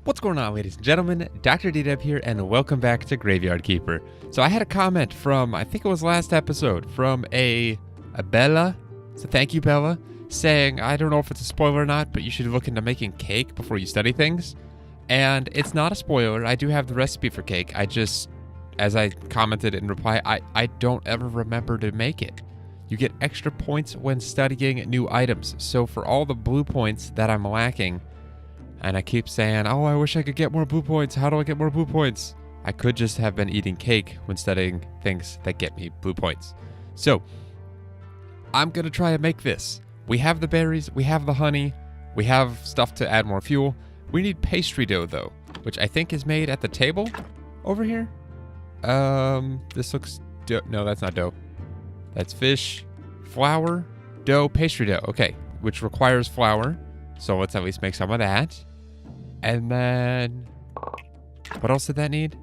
What's going on, ladies and gentlemen? Dr.DDub here, and welcome back to Graveyard Keeper. So I had a comment from, I think it was last episode, from a Bella. So thank you, Bella, saying, I don't know if it's a spoiler or not, but you should look into making cake before you study things. And it's not a spoiler. I do have the recipe for cake. I just, as I commented in reply, I don't ever remember to make it. You get extra points when studying new items. So for all the blue points that I'm lacking, and I keep saying, oh, I wish I could get more blue points. How do I get more blue points? I could just have been eating cake when studying things that get me blue points. So I'm going to try and make this. We have the berries. We have the honey. We have stuff to add more fuel. We need pastry dough, though, which I think is made at the table over here. This looks no, that's not dough. That's fish, flour, dough, pastry dough. Okay, which requires flour. So let's at least make some of that. And then, what else did that need?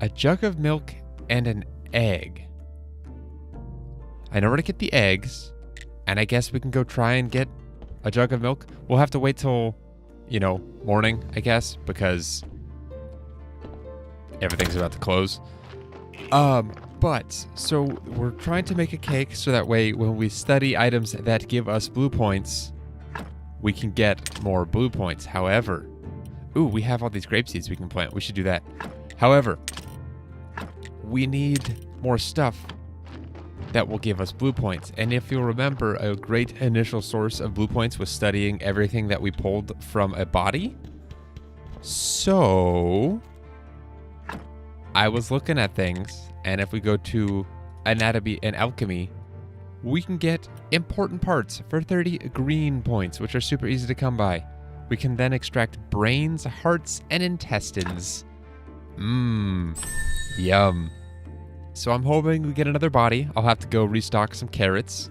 A jug of milk and an egg. I know where to get the eggs, and I guess we can go try and get a jug of milk. We'll have to wait till, morning, I guess, because everything's about to close. So we're trying to make a cake so that way when we study items that give us blue points, we can get more blue points. However, we have all these grape seeds we can plant. We should do that. However, we need more stuff that will give us blue points. And if you'll remember, a great initial source of blue points was studying everything that we pulled from a body. So I was looking at things, and if we go to anatomy and alchemy, we can get important parts for 30 green points, which are super easy to come by. We can then extract brains, hearts, and intestines. Yum. So I'm hoping we get another body. I'll have to go restock some carrots.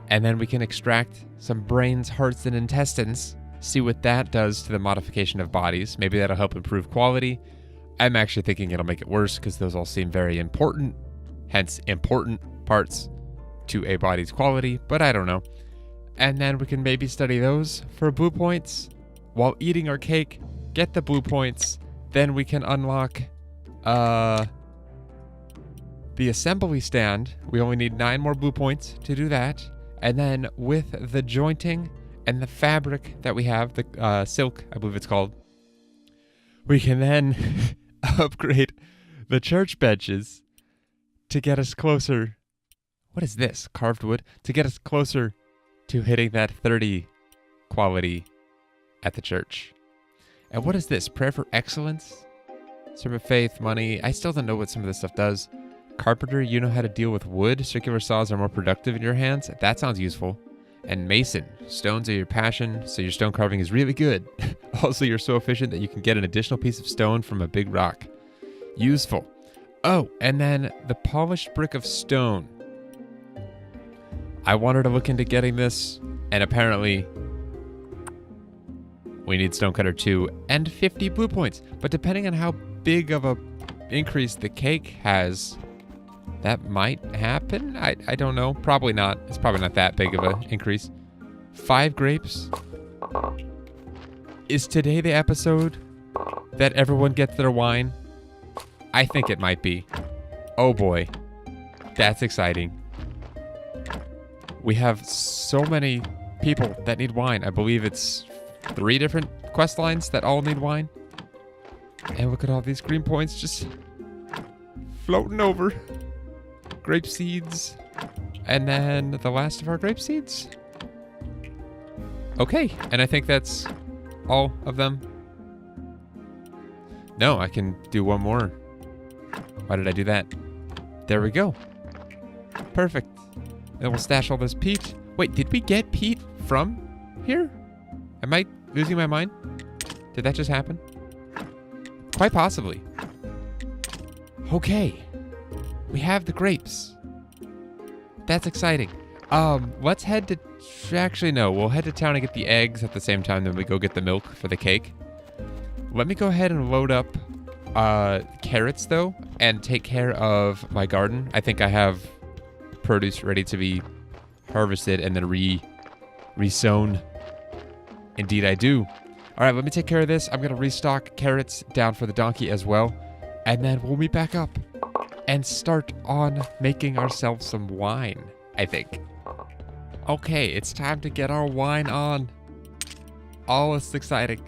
And then we can extract some brains, hearts, and intestines. See what that does to the modification of bodies. Maybe that'll help improve quality. I'm actually thinking it'll make it worse because those all seem very important. Hence, important parts to a body's quality, but I don't know. And then we can maybe study those for blue points while eating our cake, get the blue points, then we can unlock the assembly stand. We only need 9 more blue points to do that. And then with the jointing and the fabric that we have, the silk, I believe it's called, we can then upgrade the church benches to get us closer. What is this? Carved wood? To get us closer to hitting that 30 quality at the church. And what is this? Prayer for excellence? Serve of faith, money. I still don't know what some of this stuff does. Carpenter, you know how to deal with wood. Circular saws are more productive in your hands. That sounds useful. And mason. Stones are your passion, so your stone carving is really good. Also, you're so efficient that you can get an additional piece of stone from a big rock. Useful. Oh, and then the polished brick of stone. I wanted to look into getting this, and apparently we need Stonecutter 2 and 50 blue points. But depending on how big of a increase the cake has, that might happen. I don't know. Probably not. It's probably not that big of an increase. 5 grapes. Is today the episode that everyone gets their wine? I think it might be. Oh boy. That's exciting. We have so many people that need wine. I believe it's 3 different quest lines that all need wine. And look at all these green points just floating over. Grape seeds. And then the last of our grape seeds. Okay, and I think that's all of them. No, I can do one more. Why did I do that? There we go. Perfect. Then we'll stash all this peat. Wait, did we get peat from here? Am I losing my mind? Did that just happen? Quite possibly. Okay. We have the grapes. That's exciting. Let's head to... Actually, no. We'll head to town and get the eggs at the same time that we go get the milk for the cake. Let me go ahead and load up carrots, though, and take care of my garden. I think I have produce ready to be harvested and then re-sown. Indeed I do. All right, let me take care of this. I'm going to restock carrots down for the donkey as well. And then we'll meet back up and start on making ourselves some wine, I think. Okay, it's time to get our wine on. Oh, it's exciting.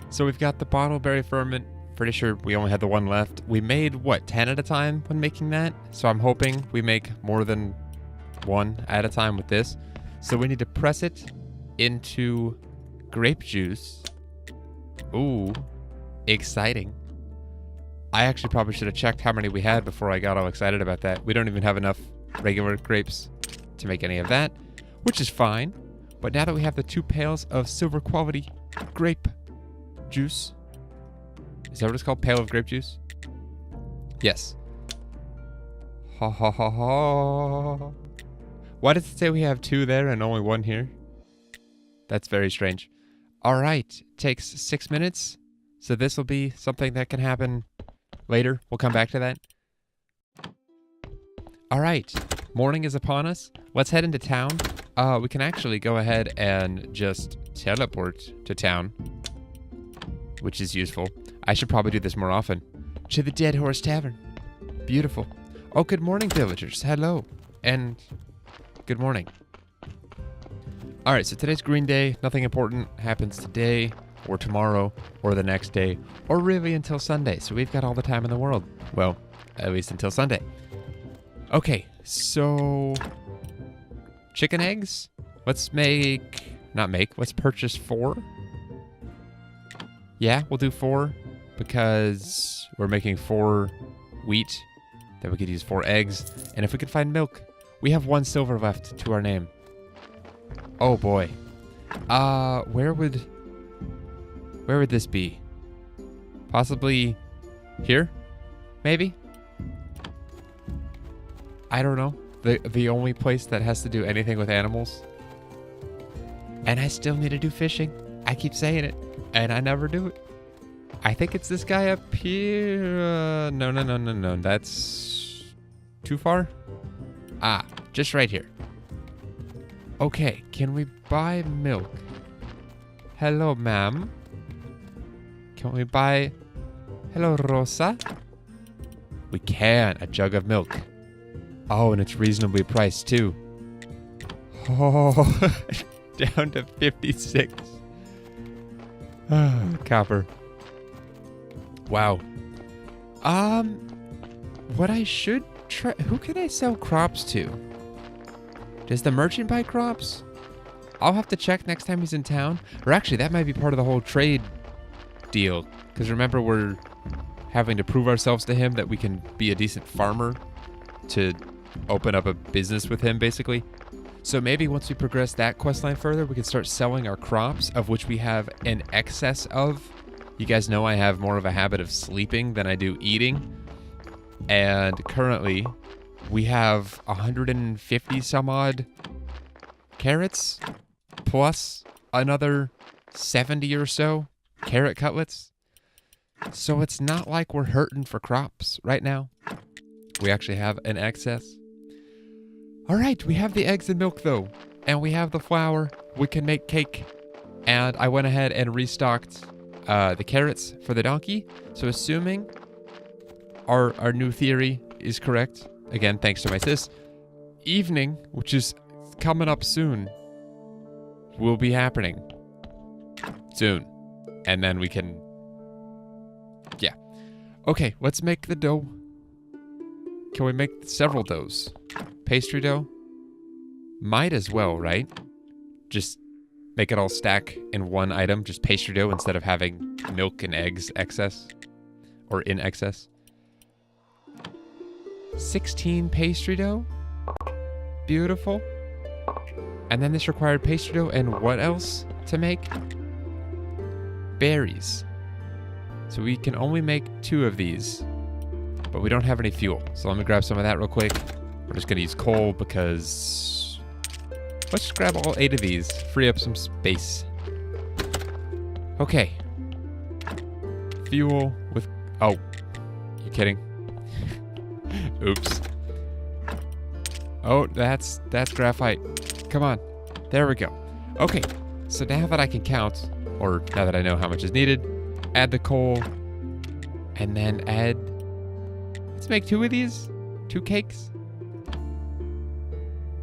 So we've got the bottleberry ferment. Pretty sure we only had the one left. We made, what, 10 at a time when making that? So I'm hoping we make more than one at a time with this. So we need to press it into grape juice. Ooh, exciting. I actually probably should have checked how many we had before I got all excited about that. We don't even have enough regular grapes to make any of that, which is fine. But now that we have the 2 pails of silver quality grape juice, is that what it's called? Pail of grape juice? Yes. Ha ha ha ha. Why does it say we have 2 there and only 1 here? That's very strange. All right, takes 6 minutes. So this will be something that can happen later. We'll come back to that. All right, morning is upon us. Let's head into town. We can actually go ahead and just teleport to town, which is useful. I should probably do this more often. To the Dead Horse Tavern. Beautiful. Oh, good morning, villagers. Hello. And good morning. All right, so today's green day. Nothing important happens today or tomorrow or the next day or really until Sunday. So we've got all the time in the world. Well, at least until Sunday. Okay, so chicken eggs. Let's let's purchase 4. Yeah, we'll do 4 because we're making 4 wheat that we could use 4 eggs. And if we could find milk, we have 1 silver left to our name. Oh boy. Where would this be? Possibly here? Maybe? I don't know. The only place that has to do anything with animals. And I still need to do fishing. I keep saying it, and I never do it. I think it's this guy up here. No. That's too far. Ah, just right here. Okay, can we buy milk? Hello, ma'am. Can we buy... Hello, Rosa? We can. A jug of milk. Oh, and it's reasonably priced, too. Oh, down to 56. Copper. Wow. What I should try... Who can I sell crops to? Does the merchant buy crops? I'll have to check next time he's in town. Or actually, that might be part of the whole trade deal. Because remember, we're having to prove ourselves to him that we can be a decent farmer to open up a business with him, basically. So maybe once we progress that questline further, we can start selling our crops, of which we have an excess of. You guys know I have more of a habit of sleeping than I do eating. And currently, we have 150 some odd carrots, plus another 70 or so carrot cutlets. So it's not like we're hurting for crops right now. We actually have an excess. All right, we have the eggs and milk though, and we have the flour. We can make cake. And I went ahead and restocked the carrots for the donkey. So assuming our new theory is correct, again, thanks to my sis, evening, which is coming up soon, will be happening soon. And then we can, yeah. Okay, let's make the dough. Can we make several doughs? Pastry dough? Might as well, right? Just make it all stack in one item, just pastry dough instead of having milk and eggs excess or in excess. 16 pastry dough. Beautiful. And then this required pastry dough and what else to make? Berries. So we can only make 2 of these, but we don't have any fuel. So let me grab some of that real quick. We're just gonna use coal because let's just grab all 8 of these, free up some space. Okay. Fuel with, oh, you kidding? Oops. Oh, that's graphite. Come on. There we go. Okay, so now that I can count, or now that I know how much is needed, add the coal, and then add, let's make 2 of these, 2 cakes.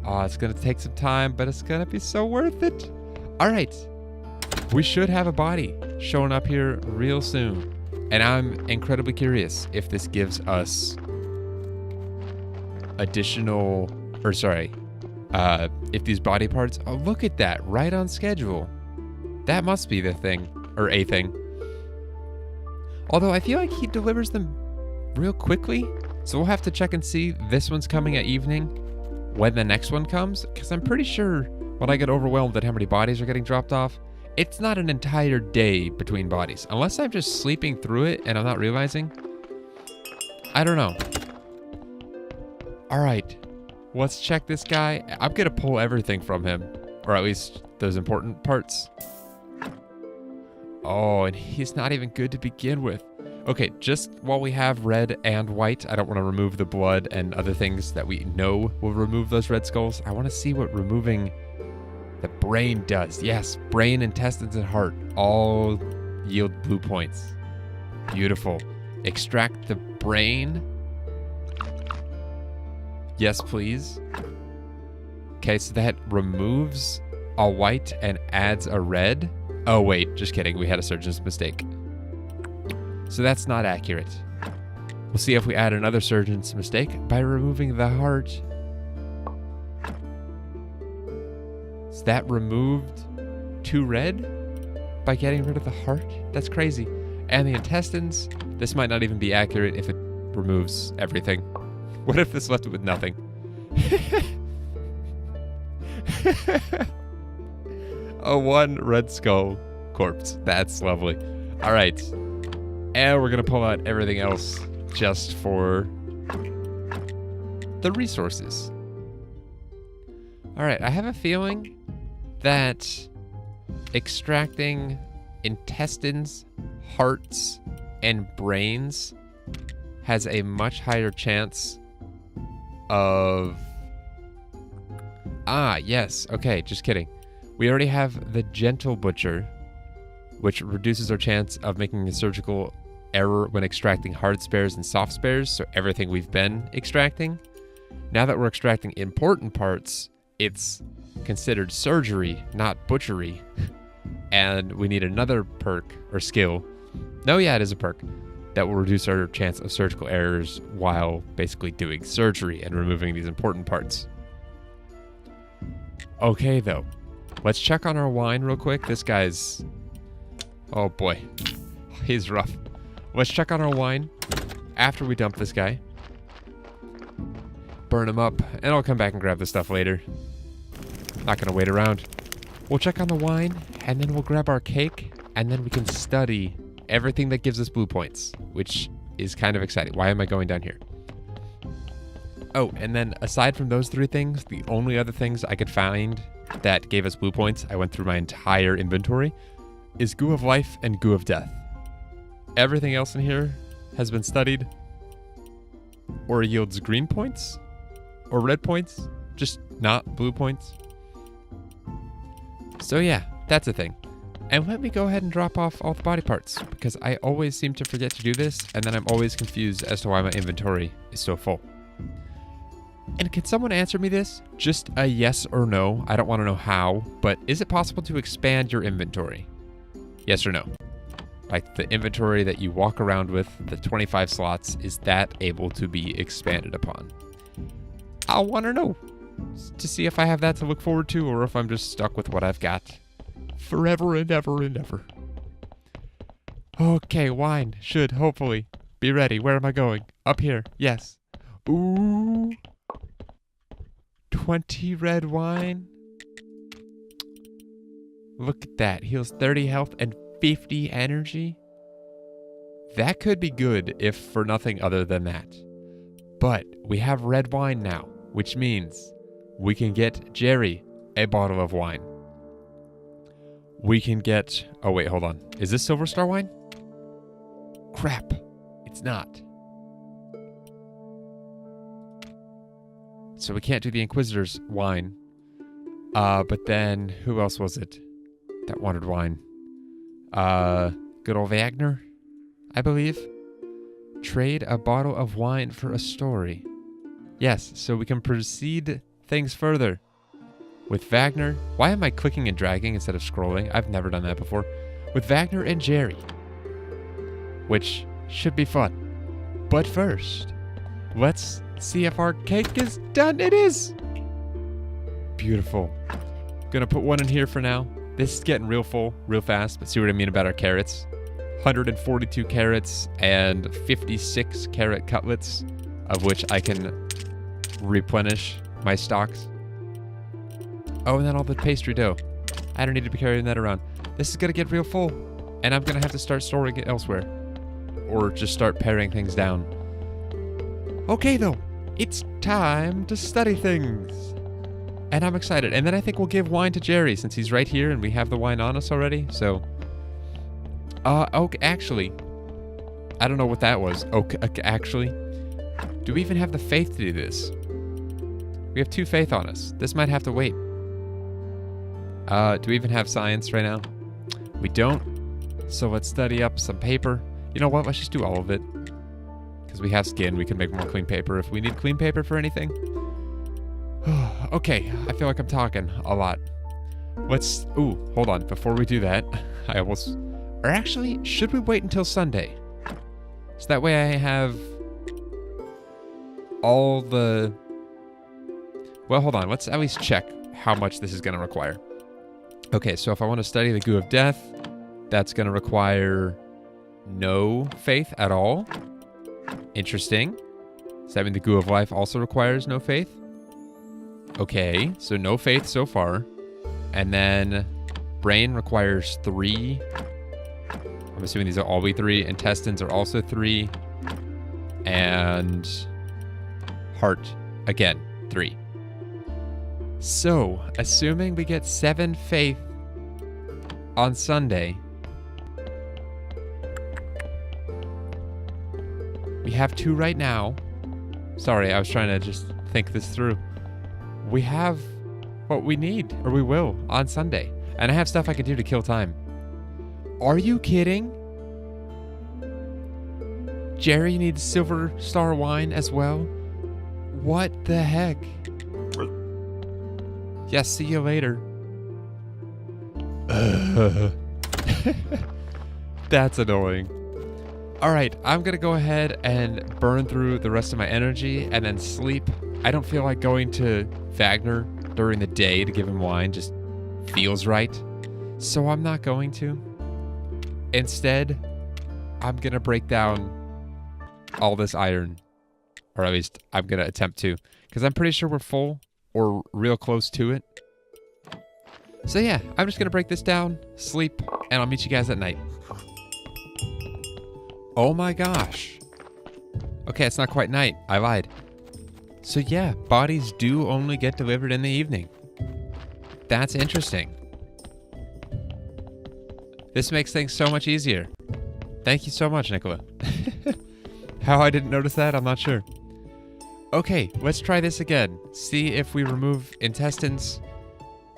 Oh, it's gonna take some time, but it's gonna be so worth it. All right, we should have a body showing up here real soon. And I'm incredibly curious if this gives us additional, or sorry, if these body parts, oh, look at that, right on schedule. That must be the thing, or a thing. Although I feel like he delivers them real quickly, so we'll have to check and see. This one's coming at evening when the next one comes, because I'm pretty sure when I get overwhelmed at how many bodies are getting dropped off, it's not an entire day between bodies, unless I'm just sleeping through it and I'm not realizing. I don't know. All right, let's check this guy. I'm gonna pull everything from him, or at least those important parts. Oh, and he's not even good to begin with. Okay, just while we have red and white, I don't want to remove the blood and other things that we know will remove those red skulls. I want to see what removing the brain does. Yes, brain, intestines, and heart all yield blue points. Beautiful. Extract the brain. Yes, please. Okay, so that removes a white and adds a red. Oh, wait, just kidding. We had a surgeon's mistake. So that's not accurate. We'll see if we add another surgeon's mistake by removing the heart. Is that removed 2 red by getting rid of the heart? That's crazy. And the intestines, this might not even be accurate if it removes everything. What if this left it with nothing? A 1 red skull corpse. That's lovely. All right. And we're going to pull out everything else just for the resources. All right. I have a feeling that extracting intestines, hearts, and brains has a much higher chance of... Ah, yes. Okay, just kidding. We already have the Gentle Butcher, which reduces our chance of making a surgical error when extracting hard spares and soft spares, so everything we've been extracting. Now that we're extracting important parts, it's considered surgery, not butchery. And we need another perk or skill. No, yeah, it is a perk that will reduce our chance of surgical errors while basically doing surgery and removing these important parts. Okay, though. Let's check on our wine real quick. This guy's... Oh, boy. He's rough. Let's check on our wine after we dump this guy. Burn him up, and I'll come back and grab the stuff later. Not gonna wait around. We'll check on the wine, and then we'll grab our cake, and then we can study everything that gives us blue points, which is kind of exciting. Why am I going down here? Oh, and then aside from those 3 things, the only other things I could find that gave us blue points, I went through my entire inventory, is Goo of Life and Goo of Death. Everything else in here has been studied or yields green points or red points, just not blue points. So yeah, that's a thing. And let me go ahead and drop off all the body parts, because I always seem to forget to do this, and then I'm always confused as to why my inventory is so full. And can someone answer me this? Just a yes or no. I don't want to know how, but is it possible to expand your inventory? Yes or no? Like the inventory that you walk around with, the 25 slots, is that able to be expanded upon? I want to know to see if I have that to look forward to, or if I'm just stuck with what I've got forever and ever and ever. Okay, wine should hopefully be ready. Where am I going? Up here. Yes. Ooh. 20 red wine. Look at that. Heals 30 health and 50 energy. That could be good if for nothing other than that. But we have red wine now, which means we can get Jerry a bottle of wine. We can get... Oh, wait, hold on. Is this Silver Star wine? Crap. It's not. So we can't do the Inquisitor's wine. But then, who else was it that wanted wine? Good old Wagner, I believe. Trade a bottle of wine for a story. Yes, so we can proceed things further. With Wagner, why am I clicking and dragging instead of scrolling? I've never done that before. With Wagner and Jerry, which should be fun. But first, let's see if our cake is done. It is! Beautiful. Gonna put one in here for now. This is getting real full, real fast, but see what I mean about our carrots. 142 carrots and 56 carrot cutlets, of which I can replenish my stocks. Oh, and then all the pastry dough. I don't need to be carrying that around. This is gonna get real full, and I'm gonna have to start storing it elsewhere. Or just start paring things down. Okay though, it's time to study things. And I'm excited. And then I think we'll give wine to Jerry since he's right here and we have the wine on us already, so. Okay, actually. I don't know what that was. Okay, actually. Do we even have the faith to do this? We have 2 faith on us. This might have to wait. Do we even have science right now? We don't. So let's study up some paper. You know what? Let's just do all of it. Because we have skin. We can make more clean paper if we need clean paper for anything. Okay. I feel like I'm talking a lot. Let's... Ooh, hold on. Before we do that, I almost... Or actually, should we wait until Sunday? So that way I have all the... Well, hold on. Let's at least check how much this is going to require. Okay, so if I want to study the goo of death, that's going to require no faith at all. Interesting. Does that mean the goo of life also requires no faith? Okay, so no faith so far. And then brain requires 3. I'm assuming these will all be 3. Intestines are also 3. And heart, again, 3. So, assuming we get 7 faith on Sunday, we have 2 right now. Sorry, I was trying to just think this through. We have what we need, or we will, on Sunday. And I have stuff I can do to kill time. Are you kidding? Jerry needs silver star wine as well? What the heck? Yeah, see you later. That's annoying. Alright, I'm gonna go ahead and burn through the rest of my energy and then sleep. I don't feel like going to Wagner during the day to give him wine. Just feels right. So I'm not going to. Instead, I'm gonna break down all this iron. Or at least I'm gonna attempt to. Because I'm pretty sure we're full. Or real close to it. So yeah, I'm just gonna break this down, sleep, and I'll meet you guys at night. Oh my gosh. Okay, it's not quite night. I lied. So yeah, bodies do only get delivered in the evening. That's interesting. This makes things so much easier. Thank you so much, Nicola. How I didn't notice that, I'm not sure. Okay, let's try this again. See if we remove intestines.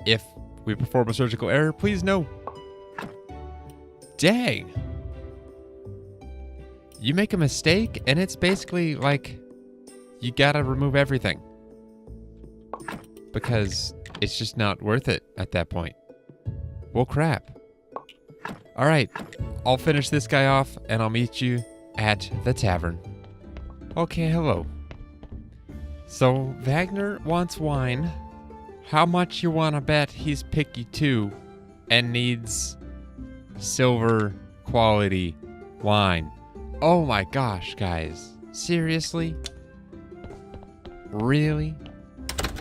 If we perform a surgical error, please no. Dang. You make a mistake, and it's basically like you gotta remove everything. Because it's just not worth it at that point. Well, crap. Alright, I'll finish this guy off, and I'll meet you at the tavern. Okay, hello. So, Wagner wants wine. How much you wanna bet he's picky too and needs silver quality wine? Oh my gosh, guys. Seriously? Really?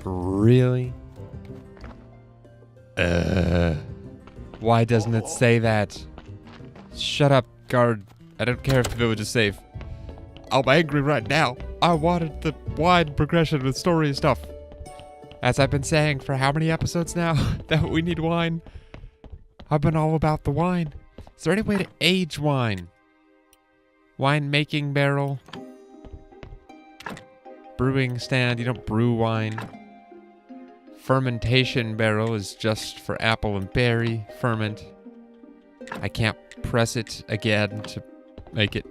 Really? Why doesn't it say that? Shut up, guard. I don't care if the village is safe. I'm angry right now. I wanted the wine progression with story stuff. As I've been saying for how many episodes now that we need wine? I've been all about the wine. Is there any way to age wine? Wine making barrel. Brewing stand. You don't brew wine. Fermentation barrel is just for apple and berry ferment. I can't press it again to make it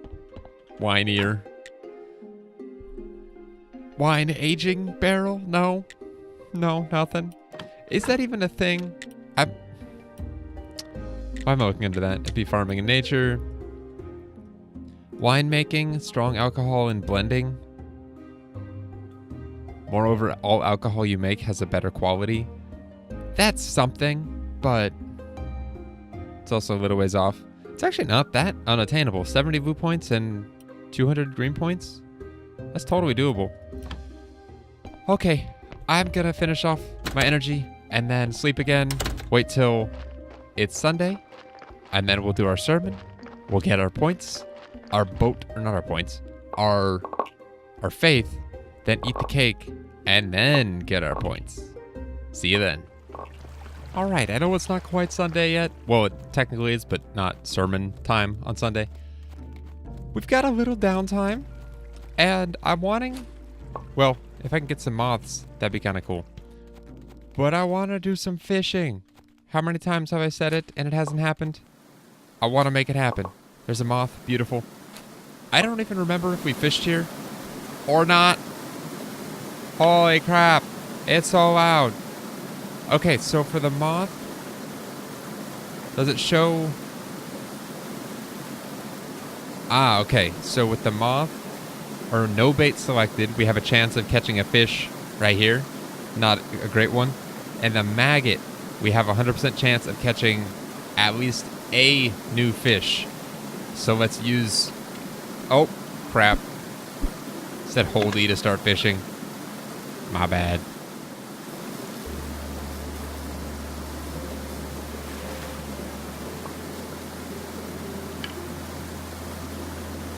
winier. Wine aging barrel? No. No, nothing. Is that even a thing? Why am I looking into that? It'd be farming in nature. Winemaking, strong alcohol and blending. Moreover, all alcohol you make has a better quality. That's something, but it's also a little ways off. It's actually not that unattainable. 70 blue points and 200 green points. That's totally doable. Okay, I'm gonna finish off my energy and then sleep again. Wait till it's Sunday, and then we'll do our sermon. We'll get our points, our boat, or not our points, our faith, then eat the cake, and then get our points. See you then. All right, I know it's not quite Sunday yet. Well, it technically is, but not sermon time on Sunday. We've got a little downtime, and I'm wanting, well, if I can get some moths, that'd be kind of cool. But I want to do some fishing. How many times have I said it and it hasn't happened? I want to make it happen. There's a moth, beautiful. I don't even remember if we fished here or not. Holy crap, it's so loud. Okay, so for the moth, does it show? Ah, okay, so with the moth, or no bait selected, we have a chance of catching a fish right here. Not a great one. And the maggot, we have a 100% chance of catching at least a new fish. So let's use, oh, crap. Said hold E to start fishing. My bad.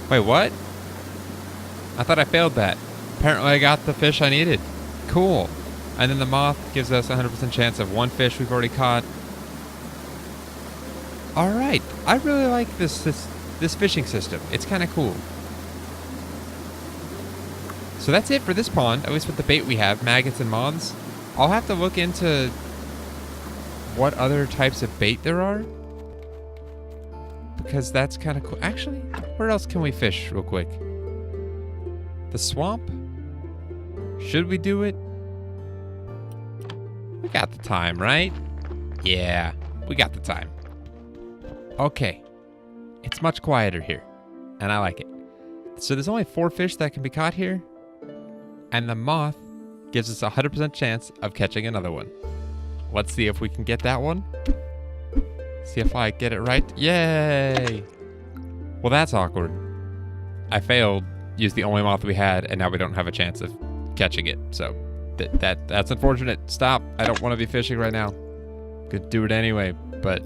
Wait, what? I thought I failed that. Apparently I got the fish I needed. Cool. And then the moth gives us a 100% chance of one fish we've already caught. All right. I really like this fishing system. It's kind of cool. So that's it for this pond, at least with the bait we have, maggots and moths. I'll have to look into what other types of bait there are, because that's kind of cool. Actually, where else can we fish real quick? The swamp? Should we do it? We got the time, right? Yeah, we got the time. Okay. It's much quieter here, and I like it. So there's only 4 fish that can be caught here, and the moth gives us a 100% chance of catching another one. Let's see if we can get that one. See if I get it right. Yay! Well, that's awkward. I failed, used the only moth we had, and now we don't have a chance of catching it. So that's unfortunate. Stop. I don't want to be fishing right now. Could do it anyway, but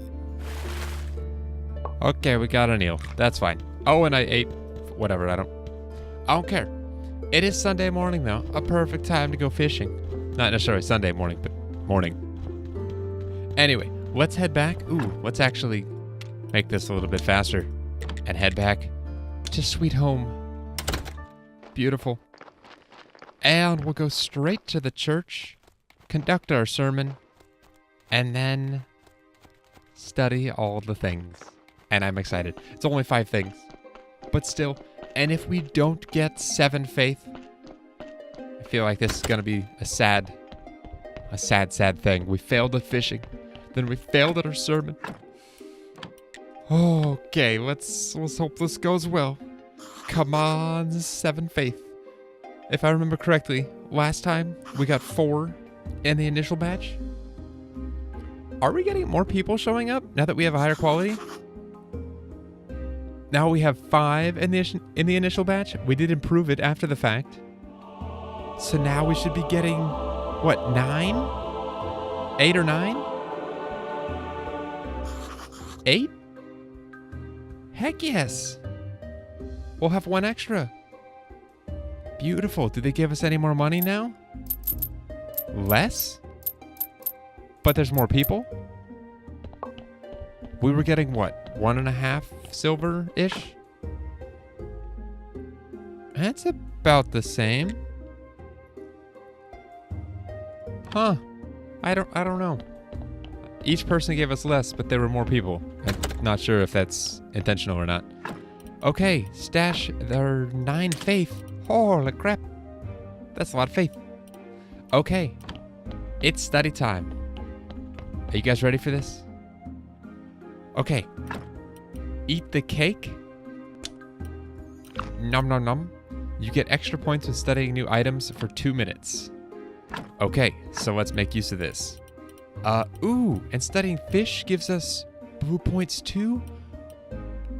okay, we got an eel. That's fine. Oh, and I ate whatever. I don't care. It is Sunday morning though. A perfect time to go fishing. Not necessarily Sunday morning, but morning. Anyway, let's head back. Ooh, let's actually make this a little bit faster and head back to sweet home. Beautiful. And we'll go straight to the church, conduct our sermon, and then study all the things. And I'm excited. It's only 5 things, but still. And if we don't get 7 faith, I feel like this is going to be a sad thing. We failed at fishing, then we failed at our sermon. Okay, let's hope this goes well. Come on, 7 faith. If I remember correctly, last time we got 4 in the initial batch. Are we getting more people showing up now that we have a higher quality? Now we have 5 in the initial batch. We did improve it after the fact. So now we should be getting, what, 9? 8 or 9? 8? Heck yes. We'll have 1 extra. Beautiful. Do they give us any more money now? Less? But there's more people? We were getting what? 1.5 silver-ish? That's about the same. Huh. I don't know. Each person gave us less, but there were more people. I'm not sure if that's intentional or not. Okay, stash their 9 faith. Holy crap. That's a lot of faith. Okay, it's study time. Are you guys ready for this? Okay. Eat the cake. Nom nom nom. You get extra points when studying new items for 2 minutes. Okay, so let's make use of this. Ooh, and studying fish gives us blue points too?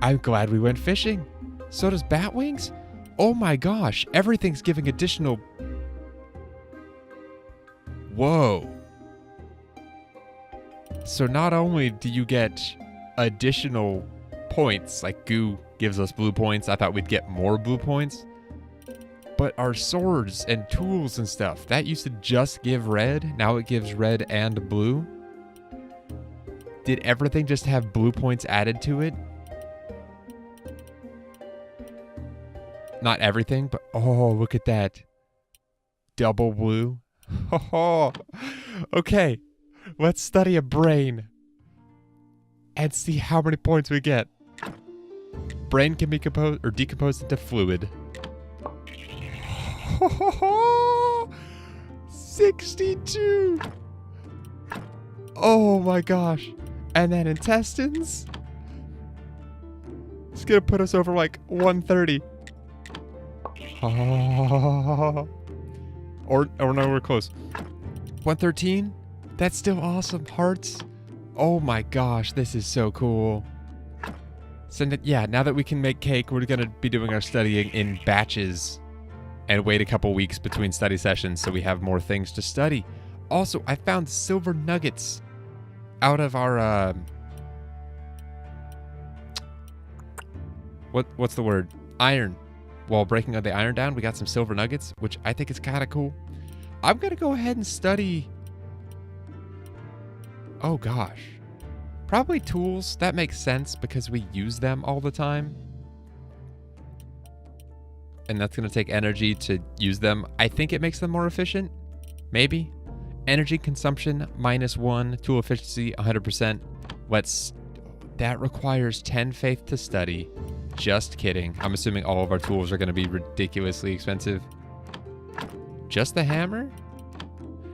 I'm glad we went fishing. So does bat wings? Oh my gosh, everything's giving additional... Whoa. So not only do you get additional points, like goo gives us blue points, I thought we'd get more blue points, but our swords and tools and stuff, that used to just give red, now it gives red and blue. Did everything just have blue points added to it? Not everything, but oh, look at that. Double blue. Oh, okay, let's study a brain and see how many points we get. Brain can be composed or decomposed into fluid. 62. Oh my gosh. And then intestines. It's gonna put us over like 130. Or no, we're close. 113? That's still awesome. Hearts. Oh my gosh, this is so cool. So yeah, now that we can make cake, we're gonna be doing our studying in batches and wait a couple weeks between study sessions so we have more things to study. Also, I found silver nuggets out of our what's the word? Iron. While breaking the iron down, we got some silver nuggets, which I think is kind of cool. I'm gonna go ahead and study. Oh gosh. Probably tools. That makes sense because we use them all the time. And that's going to take energy to use them. I think it makes them more efficient. Maybe. Energy consumption -1. Tool efficiency 100%. That requires 10 faith to study. Just kidding. I'm assuming all of our tools are going to be ridiculously expensive. Just the hammer?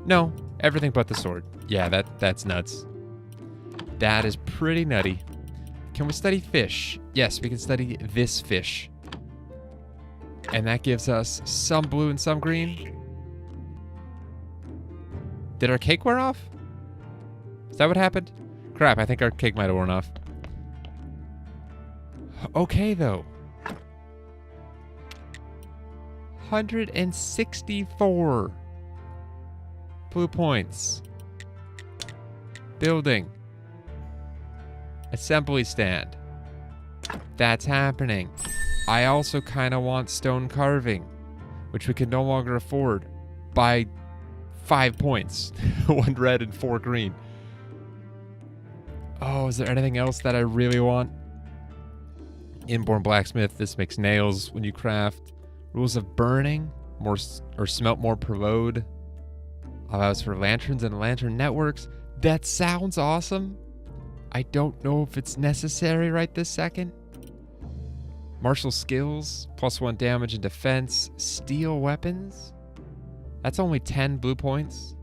No, everything but the sword. Yeah, that's nuts. That is pretty nutty. Can we study fish? Yes, we can study this fish. And that gives us some blue and some green. Did our cake wear off? Is that what happened? Crap, I think our cake might have worn off. Okay, though. 164 blue points. Building. Assembly stand. That's happening. I also kind of want stone carving, which we can no longer afford by 5 points. 1 red and 4 green. Oh, is there anything else that I really want? Inborn blacksmith. This makes nails when you craft. Rules of burning. More or smelt more per load. Allows for lanterns and lantern networks. That sounds awesome. I don't know if it's necessary right this second. Martial skills, +1 damage and defense. Steel weapons. That's only 10 blue points.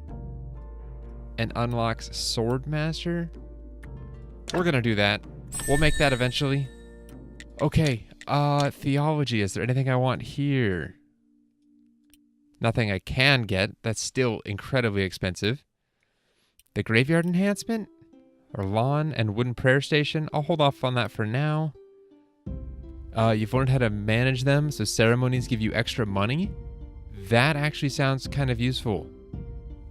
And unlocks sword master. We're gonna do that. We'll make that eventually. Okay, theology. Is there anything I want here? Nothing I can get. That's still incredibly expensive. The graveyard enhancement? Or lawn and wooden prayer station? I'll hold off on that for now. You've learned how to manage them, so ceremonies give you extra money. That actually sounds kind of useful.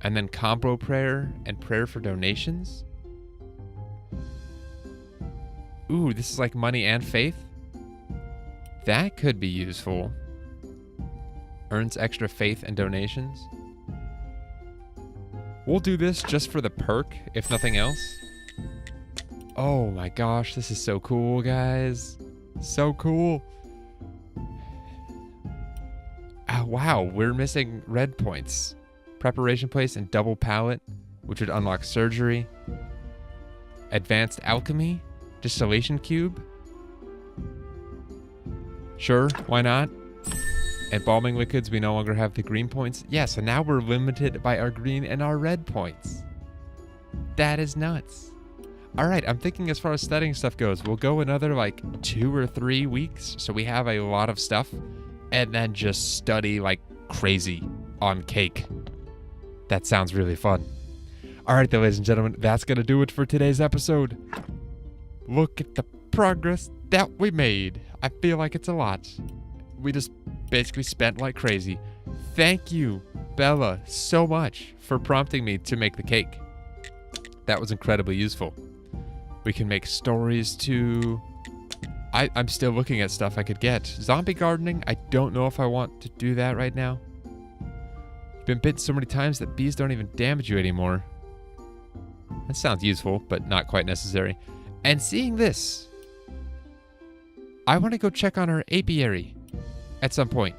And then combo prayer and prayer for donations. Ooh, this is like money and faith. That could be useful. Earns extra faith and donations. We'll do this just for the perk, if nothing else. Oh my gosh, this is so cool, guys. So cool. Oh, wow, we're missing red points. Preparation place and double pallet, which would unlock surgery. Advanced alchemy? Distillation cube? Sure, why not? Embalming liquids, we no longer have the green points. Yeah, so now we're limited by our green and our red points. That is nuts. Alright, I'm thinking as far as studying stuff goes, we'll go another like 2 or 3 weeks, so we have a lot of stuff, and then just study like crazy on cake. That sounds really fun. Alright then, ladies and gentlemen, that's gonna do it for today's episode. Look at the progress that we made. I feel like it's a lot. We just basically spent like crazy. Thank you, Bella, so much for prompting me to make the cake. That was incredibly useful. We can make stories too. I'm still looking at stuff I could get. Zombie gardening, I don't know if I want to do that right now. You've been bitten so many times that bees don't even damage you anymore. That sounds useful, but not quite necessary. And seeing this, I want to go check on our apiary at some point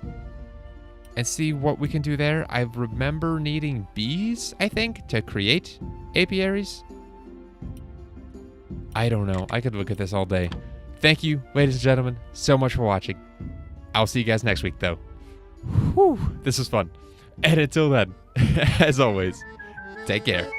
and see what we can do there. I remember needing bees, I think, to create apiaries. I don't know. I could look at this all day. Thank you, ladies and gentlemen, so much for watching. I'll see you guys next week, though. Whew, this was fun. And until then, as always, take care.